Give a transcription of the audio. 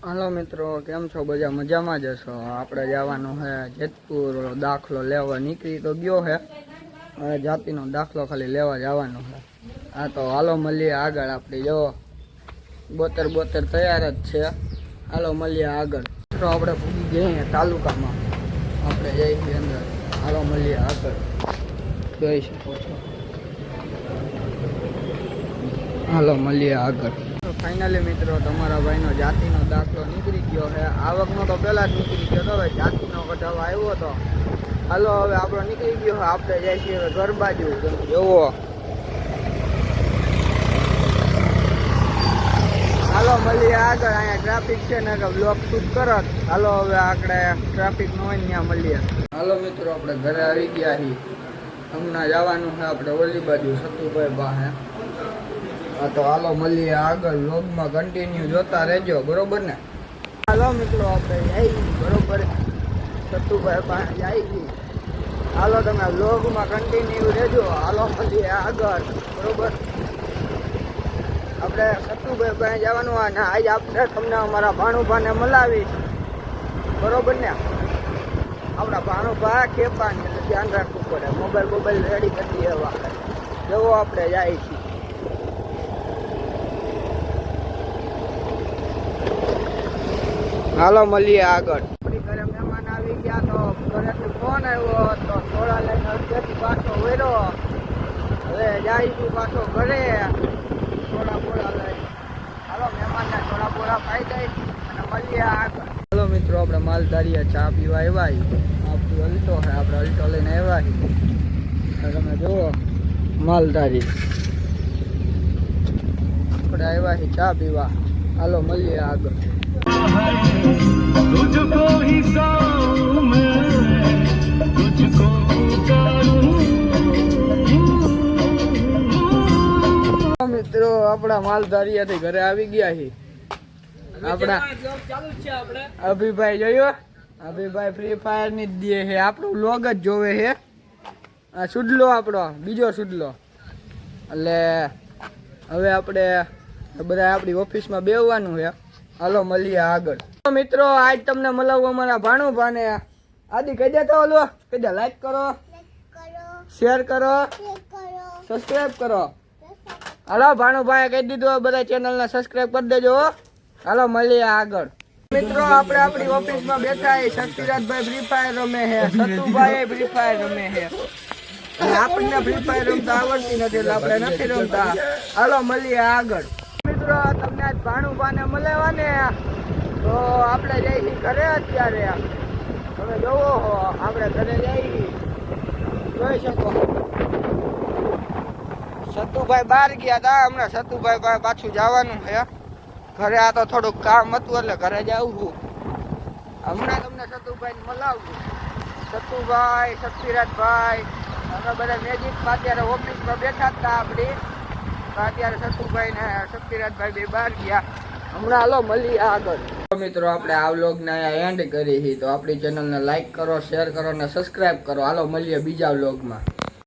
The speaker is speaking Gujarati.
हेलो मित्रों, केम छो? बजा मजा में जशो। आपणे जवानुं है जेतपुर दाखलो लेवा निकली तो गयो है। जातिनो दाखलो खाली लेवा जवानुं है। आ तो हालो मळीए आगळ। आपणे जो 72 तैयार ज छे। हालो मळीए आगळ। तो आपणे पूगी गए तालुकामां। आपणे जईए अंदर। हालो मळीए आगळ। જોઈ શકો છો। હાલો મળીએ આગળ। તો ફાઇનલી મિત્રો તમારા ભાઈનો જાતિનો દાખલો નીકળી ગયો છે। આવકનો તો પહેલા જ નીકળી ગયો તો, હવે જાતિનો કઢાવા આવ્યો તો હાલો હવે આપણો નીકળી ગયો છે। આપણે જાય છીએ હવે ઘર બાજુ। જોવો હાલો મળીએ આગળ। અહીંયા ટ્રાફિક છે ને કે બ્લોક શૂટ કરત। હાલો હવે આપણે ટ્રાફિક ન હોય ત્યાં મળીએ। હાલો મિત્રો આપણે ઘરે આવી ગયા છીએ। હમણાં જવાનું છે આપણે ઓલી બાજુ સતુભાઈ પાસે। तो हालो मळीए आगळ। व्लॉगमां कन्टिन्यू जोता रहेजो, बरोबर ने? हालो मित्रों आपणे जाई बरोबर सतुभाई पासे जाई। हालो तमे व्लॉगमां कन्टिन्यू रहेजो। हालो मळीए आगळ, बरोबर? आपणे सतुभाई पासे जवानुं है। आज आपणे तमने अमारा भाणुभाने मळावीश, बरोबर ने? आपणा भाणुभा खेपानी એટલે ધ્યાન રાખવું પડે। મોબાઈલ રેડી કરી દેવા આપણે। જેવો આપણે જાય છીએ। હાલો મળીએ આગળ। આપણી ઘરે મહેમાન આવી ગયા તો ઘરેથી ફોન આવ્યો તો થોડા લઈને અડધેથી પાછો વળ્યો। હવે જઈશું પાછો ઘરે થોડા બોળા લઈ। હાલો મહેમાનને થોડા બોળા ખાઈ દઈ અને મળીએ આગળ। હાલો મિત્રો આપણે માલધારીએ ચા પીવા આવ્યા। આપણું અલ્ટો છે, આપણે અલ્ટો લઈને આવ્યા। તમે જુઓ માલધારી આપણે આવ્યા છીએ ચા પીવા। હાલો મળીએ આગળ। तुझको ही साऊं मैं, तुझको पुकारूं। मित्रों अपना मालधारियाथी घरे आवी गया ही। अपना अभिभाई जोयो। अभिभाई फ्री फायर नी दे है। आपणो व्लॉग ज जोवे है। आ सुडलो आपणो बीजो सुडलो। એટલે હવે આપણે બધા આપણી ઓફિસમાં બેસવાનું છે। હાલો મળીએ આગળ। મિત્રો આજ તમને મળાવું અમારા ભાણુભાને। આદિ કહી દે તો ઓલો કહી દે લાઈક કરો, શેર કરો, સબસ્ક્રાઇબ કરો। હાલો ભાણુભાઈએ કહી દીધું બધા ચેનલને સબસ્ક્રાઇબ કરી દેજો। હાલો મળીએ આગળ। મિત્રો આપણે આપણી ઓફિસમાં બેઠા છીએ। શક્તિરાજભાઈ ફ્રી ફાયર રમે છે, સતુભાઈ ફ્રી ફાયર રમે છે। આપણને ફ્રી ફાયર રમતા આવડતી નથી એટલે આપણે નથી રમતા। હાલો મળીએ આગળ। મિત્રો તમને આજ ભાણુભાને મળ્યા ને તો આપણે જઈએ ઘરે। અત્યારે તમે જોવો હો આપણે ઘરે જઈએ, જોઈ શકો। સતુભાઈ બહાર ગયા હતા, હમણાં સતુભાઈ પાછું જવાનું છે ઘરે। આ તો થોડુંક કામ હતું એટલે ઘરે જાઉં છું। હમણાં તમને સતુભાઈ મળાવું। સતુભાઈ, શક્તિરાજભાઈ અમે બધા મેજિકમાં અત્યારે ઓફિસમાં બેઠા હતા આપણી। અત્યારે સતુભાઈ ને શક્તિરાજભાઈ બે બહાર ગયા। હમણાં હાલો મળીએ આગળ। મિત્રો આપણે આ વ્લોગને અહીંયા એન્ડ કરી તો આપણી ચેનલને લાઈક કરો, શેર કરો અને સબસ્ક્રાઇબ કરો। હાલો મળીએ બીજા વ્લોગમાં।